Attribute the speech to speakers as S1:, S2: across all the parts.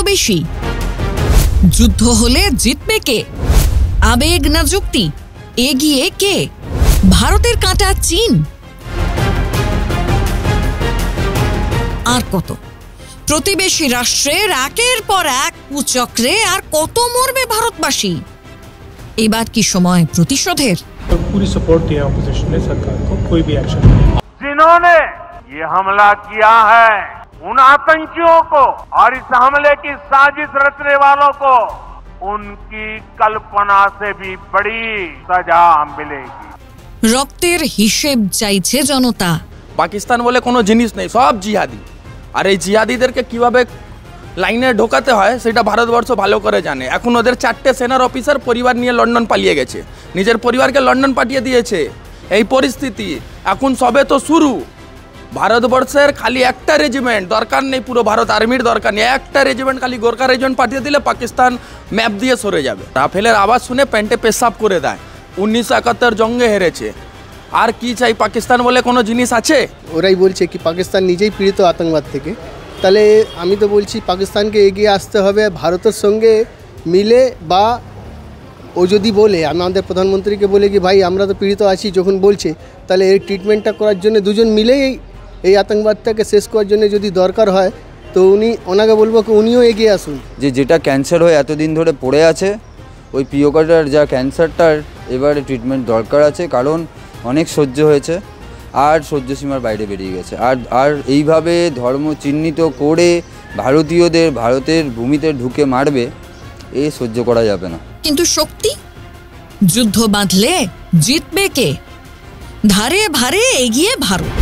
S1: বেশি? যুদ্ধ হলে জিতবে কে? আবেগ না যুক্তি? এগিয়ে কে? ভারতের কাঁটা চীন? আর কত প্রতিবেশী রাষ্ট্রের একের পর এক কুচক্রে আর কত মরবে ভারতবাসী? এবার কি সময় প্রতিশোধের?
S2: पूरी सपोर्ट दिया ऑपोजिशन ने सरकार को, कोई भी एक्शन नहीं।
S3: जिन्होंने ये हमला किया है उन आतंकियों को और इस हमले की साजिश रचने वालों को उनकी कल्पना से भी बड़ी सजा मिलेगी।
S1: রক্তের হিসেব চাইছে জনতা।
S4: পাকিস্তান বলে কোনো জিনিস নেই, সব জিহাদি। আর এই জিহাদিদেরকে কিভাবে লাইনে ঢোকাতে হয় সেটা ভারতবর্ষ ভালো করে জানে। এখন ওদের 4টে সেনার অফিসার পরিবার নিয়ে লন্ডন পালিয়ে গেছে, নিজের পরিবারকে লন্ডন পাঠিয়ে দিয়েছে। এই পরিস্থিতি এখন সবে তো শুরু। ভারতবর্ষের খালি একটা রেজিমেন্ট দরকার নেই, পুরো ভারত আর্মির দরকার নেই, একটা রেজিমেন্ট খালি গোর্খা রেজিমেন্ট পাঠিয়ে দিলে পাকিস্তান ম্যাপ দিয়ে সরে যাবে। রাফেলের আওয়াজ শুনে প্যান্টে পেশাব করে দেয়। 1971 জঙ্গে হেরেছে, আর কি চাই? পাকিস্তান বলে কোনো জিনিস আছে?
S5: ওরাই বলছে কি পাকিস্তান নিজেই পীড়িত আতঙ্কবাদ থেকে। তাহলে আমি তো বলছি পাকিস্তানকে এগিয়ে আসতে হবে ভারতের সঙ্গে মিলে, বা ও যদি বলে আমাদের প্রধানমন্ত্রীকে বলে কি ভাই আমরা তো পীড়িত আছি, যখন বলছে তাহলে এই ট্রিটমেন্টটা করার জন্য দুজন মিলেই এই আতঙ্কবাদটাকে শেষ করার জন্য যদি দরকার হয় তো ওনাকে বলবো কি উনিও এগিয়ে আসুন।
S6: যেটা ক্যান্সার হয়ে এতদিন ধরে পড়ে আছে, ওই প্রিয়কাটার যা ক্যান্সারটার এবারে ট্রিটমেন্ট দরকার আছে, কারণ অনেক সহ্য হয়েছে আর সহ্য সীমার বাইরে বেরিয়ে গেছে। আর এইভাবে ধর্ম চিহ্নিত করে ভারতীয়দের ভারতের ভূমিতে ঢুকে মারবে, এ সহ্য করা যাবে না।
S1: কিন্তু শক্তি? যুদ্ধ বাঁধলে জিতবে কে? ধারে ভারে এগিয়ে ভারত।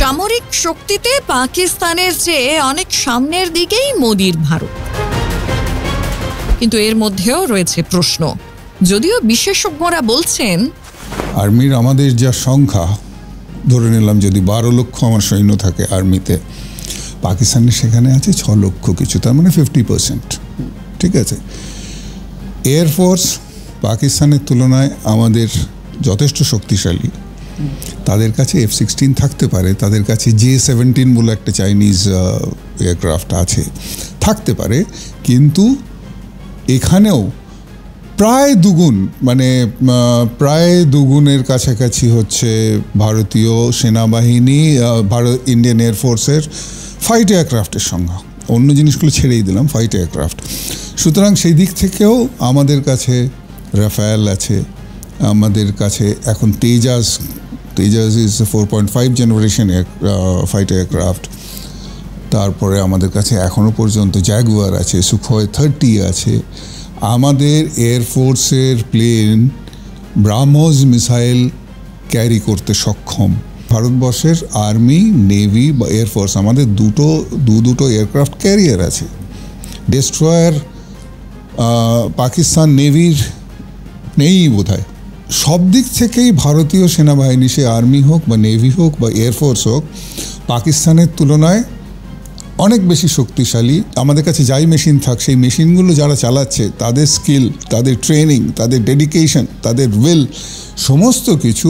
S1: সামরিক শক্তিতে পাকিস্তানের চেয়ে অনেক সামনের দিকেই মোদির ভারত, কিন্তু এর মধ্যেও রয়েছে প্রশ্ন। যদিও বিশেষজ্ঞরা বলছেন
S7: আর্মির আমাদের যা সংখ্যা, ধরে নিলাম যদি 12 লক্ষ আমার সৈন্য থাকে আর্মিতে, পাকিস্তানের সেখানে আছে 6 লক্ষ কিছু, তার মানে 50%। ঠিক আছে, এয়ারফোর্স পাকিস্তানের তুলনায় আমাদের যথেষ্ট শক্তিশালী। তাদের কাছে F-16 থাকতে পারে, তাদের কাছে J-17 বলে একটা চাইনিজ এয়ারক্রাফট আছে, থাকতে পারে, কিন্তু এখানেও প্রায় দুগুণ, মানে প্রায় দুগুণের কাছাকাছি হচ্ছে ভারতীয় সেনাবাহিনী, ইন্ডিয়ান এয়ারফোর্সের ফাইট এয়ারক্রাফটের সংখ্যা। অন্য জিনিসগুলো ছেড়েই দিলাম, ফাইট এয়ারক্রাফট। সুতরাং সেই দিক থেকেও আমাদের কাছে রাফেল আছে, আমাদের কাছে এখন Tejas is 4.5 generation fight aircraft. তারপরে আমাদের কাছে এখনও পর্যন্ত জাগুয়ার আছে, সুখয় 30 আছে। আমাদের এয়ারফোর্সের প্লেন ব্রাহ্মোস মিসাইল ক্যারি করতে সক্ষম। ভারতবর্ষের আর্মি, নেভি বা এয়ারফোর্স আমাদের দুটো এয়ারক্রাফট ক্যারিয়ার আছে। ডেস্ট্রয়ার পাকিস্তান নেভির নেই বোধহয়। সব দিক থেকেই ভারতীয় সেনাবাহিনী, সে আর্মি হোক বা নেভি হোক বা এয়ারফোর্স হোক, পাকিস্তানের তুলনায় অনেক বেশি শক্তিশালী। আমাদের কাছে যাই মেশিন থাক, সেই মেশিনগুলো যারা চালাচ্ছে তাদের স্কিল, তাদের ট্রেনিং, তাদের ডেডিকেশন, তাদের উইল, সমস্ত কিছু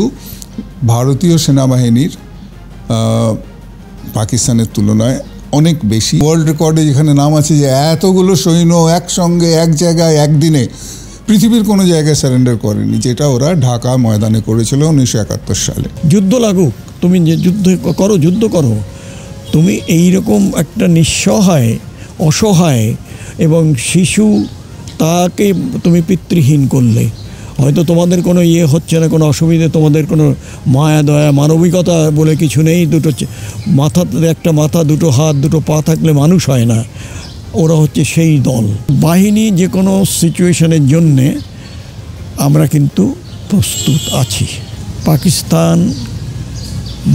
S7: ভারতীয় সেনাবাহিনীর পাকিস্তানের তুলনায় অনেক বেশি। ওয়ার্ল্ড রেকর্ডে যেখানে নাম আছে যে এতগুলো সৈন্য একসঙ্গে এক জায়গায় একদিনে পৃথিবীর কোনো জায়গায় সারেন্ডার করেনি, যেটা ওরা ঢাকা ময়দানে করেছিল 1971 সালে।
S8: যুদ্ধ লাগুক, তুমি যে যুদ্ধ করো, তুমি এইরকম একটা নিঃসহায়, অসহায় এবং শিশু, তাকে তুমি পিতৃহীন করলে, হয়তো তোমাদের কোনো হচ্ছে না, কোনো অসুবিধে, তোমাদের কোনো মায়া দয়া মানবিকতা বলে কিছু নেই। দুটো একটা মাথা, দুটো হাত, দুটো পা থাকলে মানুষ হয় না। ওরা হচ্ছে সেই দল। বাহিনী যে কোনো সিচুয়েশনের জন্যে আমরা কিন্তু প্রস্তুত আছি। পাকিস্তান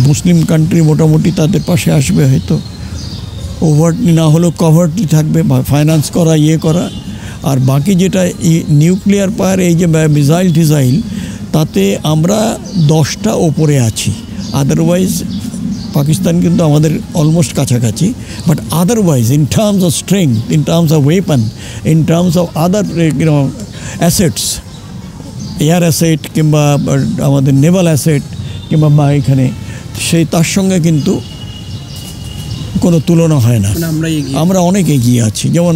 S8: মুসলিম কান্ট্রি মোটামুটি তাদের পাশে আসবে, হয়তো ওভারটলি না হলেও কভারটলি থাকবে, ফাইন্যান্স করা, করা। আর বাকি যেটা নিউক্লিয়ার পাওয়ার, এই যে মিসাইল টিসাইল, তাতে আমরা 10টা ওপরে আছি। আদারওয়াইজ পাকিস্তান কিন্তু আমাদের অলমোস্ট কাছাকাছি, but otherwise in terms of strength, in terms of weapon, in terms of other assets, air asset কিংবা আমাদের নেভাল অ্যাসেট কিংবা এখানে সেই তার সঙ্গে কিন্তু কোনো তুলনা হয় না। আমরা অনেক এগিয়ে আছি। যেমন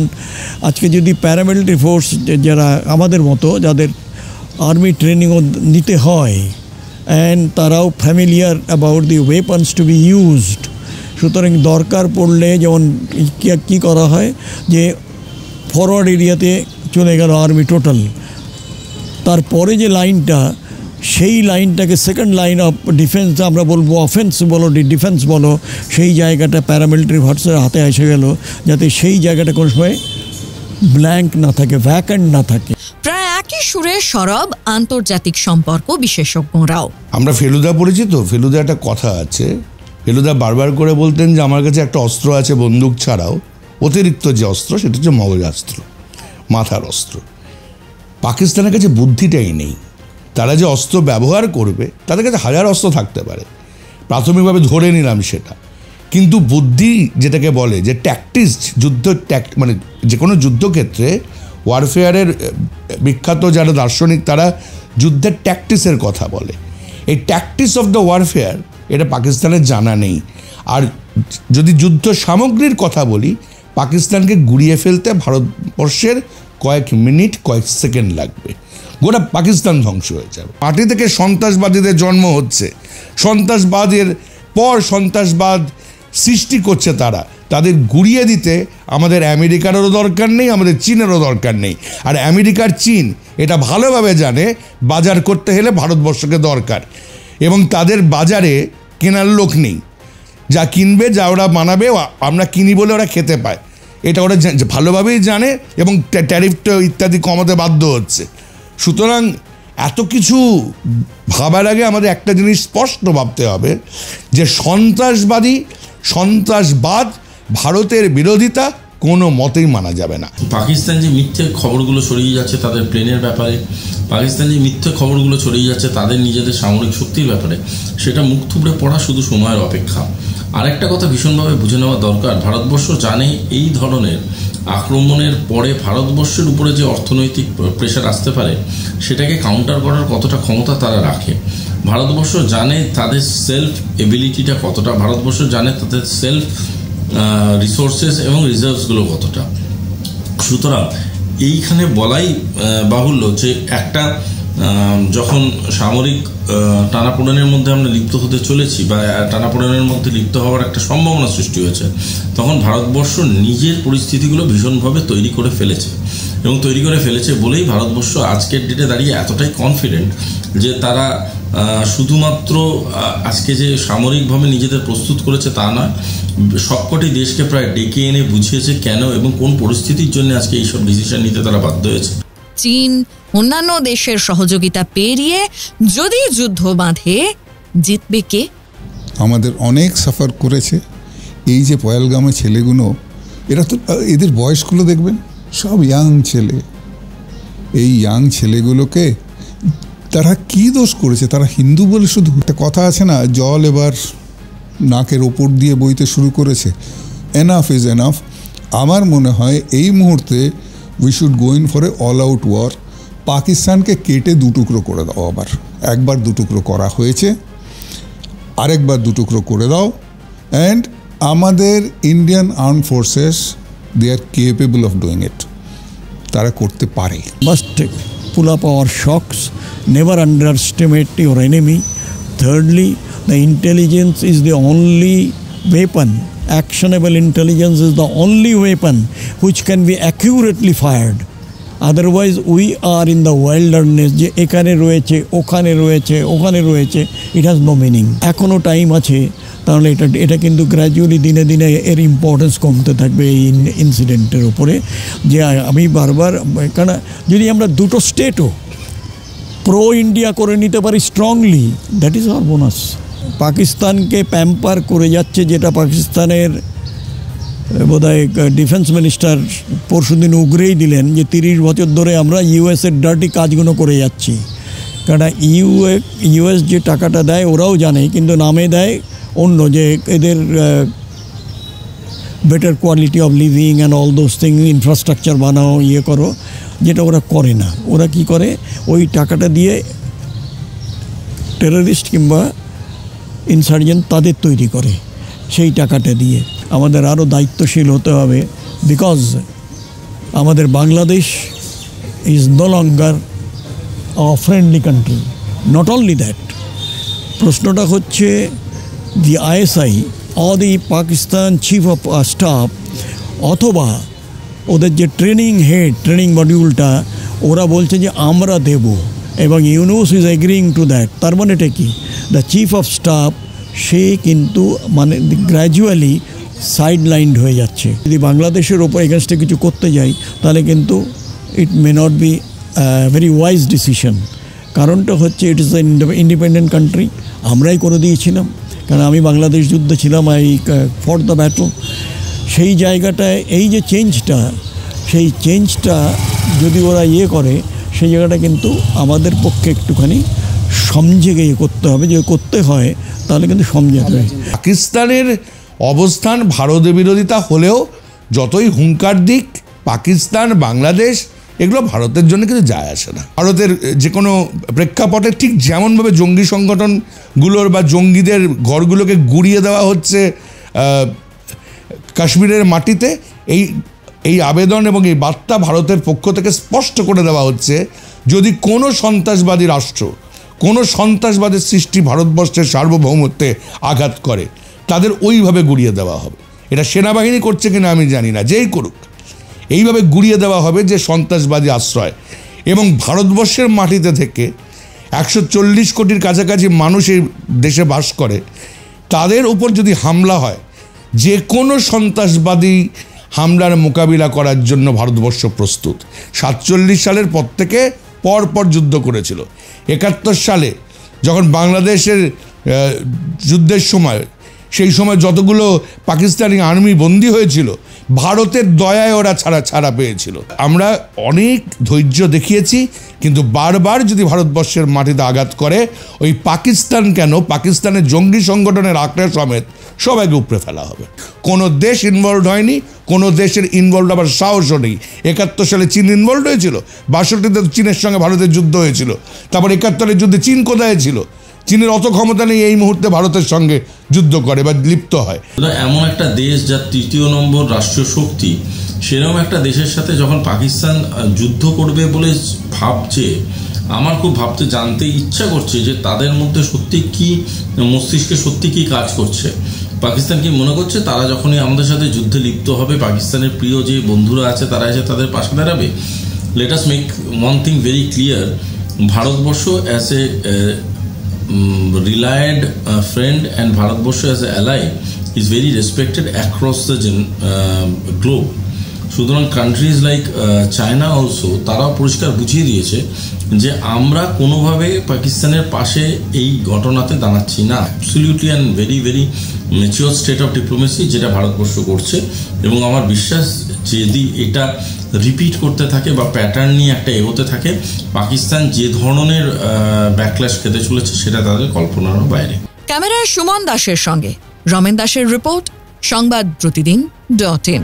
S8: আজকে যদি প্যারামিলিটারি ফোর্স যারা আমাদের মতো, যাদের আর্মি ট্রেনিংও নিতে হয়, অ্যান্ড তারাও familiar about the weapons to be used, সুতরাং দরকার পড়লে যেমন কী করা হয় যে ফরওয়ার্ড এরিয়াতে চলে গেল আর্মি টোটাল, তারপরে যে লাইনটা, সেই লাইনটাকে সেকেন্ড লাইন অফ ডিফেন্স আমরা বলবো, অফেন্স বলো ডিফেন্স বলো, সেই জায়গাটা প্যারামিলিটারি ফোর্সের হাতে এসে গেল, যাতে সেই জায়গাটা কোনো সময় ব্ল্যাঙ্ক না থাকে, ভ্যাকেন্ট না থাকে।
S1: প্রায় একই সুরে সরব আন্তর্জাতিক সম্পর্ক বিশেষজ্ঞরাও।
S9: আমরা ফেলুদা পড়েছি তো, ফেলুদা একটা কথা আছে, ফেলুদা বারবার করে বলতেন যে আমার কাছে একটা অস্ত্র আছে বন্দুক ছাড়াও, অতিরিক্ত যে অস্ত্র সেটা হচ্ছে মগজাস্ত্র, মাথার অস্ত্র। পাকিস্তানের কাছে বুদ্ধিটাই নেই। তারা যে অস্ত্র ব্যবহার করবে, তাদের কাছে হাজার অস্ত্র থাকতে পারে, প্রাথমিকভাবে ধরে নিলাম সেটা, কিন্তু বুদ্ধি যেটাকে বলে যে ট্যাকটিক্স, যুদ্ধ মানে যে কোনো যুদ্ধক্ষেত্রে ওয়ারফেয়ারের বিখ্যাত যারা দার্শনিক তারা যুদ্ধের ট্যাকটিক্সের কথা বলে। এই ট্যাকটিক্স অফ দ্য ওয়ারফেয়ার এটা পাকিস্তানের জানা নেই। আর যদি যুদ্ধ সামগ্রীর কথা বলি, পাকিস্তানকে গুড়িয়ে ফেলতে ভারতবর্ষের কয়েক মিনিট কয়েক সেকেন্ড লাগবে, গোটা পাকিস্তান ধ্বংস হয়ে যাবে। মাটি থেকে সন্ত্রাসবাদীদের জন্ম হচ্ছে, সন্ত্রাসবাদের পর সন্ত্রাসবাদ সৃষ্টি করছে তারা, তাদের গুড়িয়ে দিতে আমাদের আমেরিকারও দরকার নেই, আমাদের চীনেরও দরকার নেই। আর আমেরিকার চীন এটা ভালোভাবে জানে বাজার করতে হলে ভারতবর্ষকে দরকার, এবং তাদের বাজারে কেনার লোক নেই। যা কিনবে, যা ওরা বানাবে, আমরা কিনি বলে ওরা খেতে পায়, এটা ওরা ভালোভাবেই জানে, এবং ট্যারিফটা ইত্যাদি কমাতে বাধ্য হচ্ছে। সুতরাং এত কিছু ভাবার আগে আমাদের একটা জিনিস স্পষ্ট ভাবতে হবে যে সন্ত্রাসবাদ, ভারতের বিরোধিতা কোনো মতেই মানা যাবে না।
S10: পাকিস্তান যে মিথ্যে খবরগুলো ছড়িয়ে যাচ্ছে তাদের প্লেনের ব্যাপারে, পাকিস্তান যে মিথ্যে খবরগুলো ছড়িয়ে যাচ্ছে তাদের নিজেদের সামরিক শক্তির ব্যাপারে, সেটা মুখ থুবড়ে পড়া শুধু সময়ের অপেক্ষা। আরেকটা কথা ভীষণভাবে বুঝে নেওয়া দরকার, ভারতবর্ষ জানে এই ধরনের আক্রমণের পরে ভারতবর্ষের উপরে যে অর্থনৈতিক প্রেশার আসতে পারে সেটাকে কাউন্টার করার কতটা ক্ষমতা তারা রাখে। ভারতবর্ষ জানে তাদের সেলফ এবিলিটিটা কতটা, ভারতবর্ষ জানে তাদের সেলফ রিসোর্সেস এবং রিজার্ভসগুলো কতটা। সুতরাং এইখানে বলাই বাহুল্য যে একটা যখন সামরিক টানাপোড়েনের মধ্যে আমরা লিপ্ত হতে চলেছি বা টানাপোড়েনের মধ্যে লিপ্ত হওয়ার একটা সম্ভাবনা সৃষ্টি হয়েছে, তখন ভারতবর্ষ নিজের পরিস্থিতিগুলো ভীষণভাবে তৈরি করে ফেলেছে, এবং তৈরি করে ফেলেছে বলেই ভারতবর্ষ আজকের ডেটে দাঁড়িয়ে এতটাই কনফিডেন্ট যে তারা শুধুমাত্র আজকে যে সামরিকভাবে নিজেদের প্রস্তুত করেছে তা নয়, সবকটি দেশকে প্রায় ডেকে এনে বুঝিয়েছে কেন এবং কোন পরিস্থিতির জন্য আজকে এইসব ডিসিশন নিতে তারা বাধ্য হয়েছে।
S1: চীন অন্যান্য দেশের সহযোগিতা পেরিয়ে যদি যুদ্ধ বাঁধে, জিতবে কে?
S7: আমাদের অনেক সাফার করেছে এই যে পয়ালগামে ছেলেগুলো, এরা তো এদের বয়সগুলো দেখবেন সব ইয়াং ছেলে। এই ইয়াং ছেলেগুলোকে তারা কি দোষ করেছে? তারা হিন্দু বলে শুধু একটা কথা আছে না, জল এবার নাকের ওপর দিয়ে বইতে শুরু করেছে। Enough is enough. আমার মনে হয় এই মুহূর্তে we should go in for a all out war. পাকিস্তানকে কেটে দুটুকরো করে দাও। আবার একবার দুটুকরো করা হয়েছে, আরেকবার দুটুকরো করে দাও। অ্যান্ড আমাদের Indian armed forces they are capable of doing it. তারা করতে পারে।
S8: Must pull up our shocks, never underestimate your enemy. Thirdly, the intelligence is the only weapon, actionable intelligence is the only weapon which can be accurately fired. Otherwise we are in the wilderness, যে এখানে রয়েছে ওখানে রয়েছে ওখানে রয়েছে, it has no meaning. এখনও time আছে, তাহলে এটা কিন্তু গ্র্যাজুয়ালি দিনে দিনে এর ইম্পর্টেন্স কমতে থাকবে এই ইনসিডেন্টের উপরে। যে আমি বারবার, কারণ যদি আমরা দুটো স্টেটও প্রো ইন্ডিয়া করে নিতে পারি strongly, that is our bonus. পাকিস্তানকে প্যাম্পার করে যাচ্ছে, যেটা পাকিস্তানের বোধহয় ডিফেন্স মিনিস্টার পরশুদিন উগরেই দিলেন, যে 30 বছর ধরে আমরা ইউএসের ডার্টি কাজগুলো করে যাচ্ছি। কারণ ইউএস যে টাকাটা দেয় ওরাও জানে, কিন্তু নামে দেয় অন্য যে এদের better quality of living and all those thing, infrastructure বানাও, ইয়ে করো, যেটা ওরা করে না। ওরা কি করে, ওই টাকাটা দিয়ে টেররিস্ট কিংবা ইনসার্জেন্ট তাদের তৈরি করে সেই টাকাটা দিয়ে। আমাদের আরও দায়িত্বশীল হতে হবে, বিকজ আমাদের Bangladesh is no longer a friendly country. Not only that, প্রশ্নটা হচ্ছে the ISI or the Pakistan chief of staff অথবা ওদের যে ট্রেনিং হেড, ট্রেনিং মডিউলটা ওরা বলছে যে আমরা দেব, এবং Yunus is agreeing to that. তার মানে এটা কি, দ্য চিফ অফ স্টাফ সে কিন্তু মানে গ্র্যাজুয়ালি সাইডলাইনড হয়ে যাচ্ছে। যদি বাংলাদেশের ওপর এগেনস্টে কিছু করতে যাই তাহলে কিন্তু it may not be very wise decision. কারণটা হচ্ছে it is the independent country, আমরাই করে দিয়েছিলাম, কারণ আমি বাংলাদেশ যুদ্ধে ছিলাম, আই ফর দ্য ব্যাটল। সেই জায়গাটায় এই যে চেঞ্জটা, সেই চেঞ্জটা যদি ওরা ইয়ে করে, সেই জায়গাটা কিন্তু আমাদের পক্ষে একটুখানি সমঝে গিয়ে করতে হবে। যে করতে হয় তাহলে কিন্তু সমঝাতে হবে।
S9: পাকিস্তানের অবস্থান ভারতের বিরোধিতা হলেও যতই হুঙ্কার দিক, পাকিস্তান, বাংলাদেশ এগুলো ভারতের জন্য কিন্তু যায় আসে না। ভারতের যে কোনো প্রেক্ষাপটে ঠিক যেমনভাবে জঙ্গি সংগঠনগুলোর বা জঙ্গিদের ঘরগুলোকে গুড়িয়ে দেওয়া হচ্ছে কাশ্মীরের মাটিতে, এই আবেদন এবং এই বার্তা ভারতের পক্ষ থেকে স্পষ্ট করে দেওয়া হচ্ছে, যদি কোনো সন্ত্রাসবাদী রাষ্ট্র, কোনো সন্ত্রাসবাদের সৃষ্টি ভারতবর্ষের সার্বভৌমত্বে আঘাত করে, তাদের ওইভাবে গুড়িয়ে দেওয়া হবে। এটা সেনাবাহিনী করছে কিনা আমি জানি না, যেই করুক এইভাবে গুড়িয়ে দেওয়া হবে যে সন্ত্রাসবাদী আশ্রয়। এবং ভারতবর্ষের মাটিতে থেকে 140 কোটির কাছাকাছি মানুষ এই দেশে বাস করে, তাদের উপর যদি হামলা হয়, যে কোনো সন্ত্রাসবাদী হামলার মোকাবিলা করার জন্য ভারতবর্ষ প্রস্তুত। 47 সালের পর থেকে পরপর যুদ্ধ করেছিল। 71 সালে যখন বাংলাদেশের যুদ্ধের সময়, সেই সময় যতগুলো পাকিস্তানি আর্মি বন্দী হয়েছিল, ভারতের দয়ায় ওরা ছাড়া পেয়েছিল। আমরা অনেক ধৈর্য দেখিয়েছি, কিন্তু বারবার যদি ভারতবর্ষের মাটিতে আঘাত করে, ওই পাকিস্তান কেন, পাকিস্তানের জঙ্গি সংগঠনের আঁকড়া সমেত সবাইকে উপড়ে ফেলা হবে। কোনো দেশ ইনভলভ হয়নি, কোনো দেশের ইনভলভ আবার সাহসও নেই। 71 সালে চীন ইনভলভ হয়েছিল, 62তে চীনের সঙ্গে ভারতের যুদ্ধ হয়েছিল, তারপর 71-এর যুদ্ধে চীন কোথায় ছিল? চীনের অত ক্ষমতা নেই এই মুহূর্তে ভারতের সঙ্গে যুদ্ধ করে বা লিপ্ত হয়।
S10: এমন একটা দেশ যার 3য় নম্বর রাষ্ট্রীয় শক্তি, সেরকম একটা দেশের সাথে যখন পাকিস্তান যুদ্ধ করবে বলে ভাবছে, আমার খুব জানতে ইচ্ছা করছে যে তাদের মধ্যে সত্যি কি মস্তিষ্কে সত্যি কি কাজ করছে। পাকিস্তান কি মনে করছে তারা যখনই আমাদের সাথে যুদ্ধে লিপ্ত হবে, পাকিস্তানের প্রিয় যে বন্ধুরা আছে তারা এসে তাদের পাশে দাঁড়াবে? Let us make one thing very clear, Bharatvarsha as a relied friend and Bharatbharsha as an ally is very respected across the globe. সুতরাং কান্ট্রিজ লাইক চায়না অলসো তারাও পরিষ্কার বুঝিয়ে দিয়েছে যে আমরা কোনোভাবে পাকিস্তানের পাশে এই ঘটনাতে দাঁড়াচ্ছি না। Absolutely and very very mature state of diplomacy যেটা ভারতবর্ষ করছে, এবং আমার বিশ্বাস যদি এটা রিপিট করতে থাকে বা প্যাটার্ন নিয়ে একটা এগোতে থাকে, পাকিস্তান যে ধরনের ব্যাকল্যাশ খেতে চলেছে সেটা তাদের কল্পনারও বাইরে।
S1: ক্যামেরায় সুমন দাসের সঙ্গে রমেন দাসের রিপোর্ট, সংবাদ প্রতিদিন.in।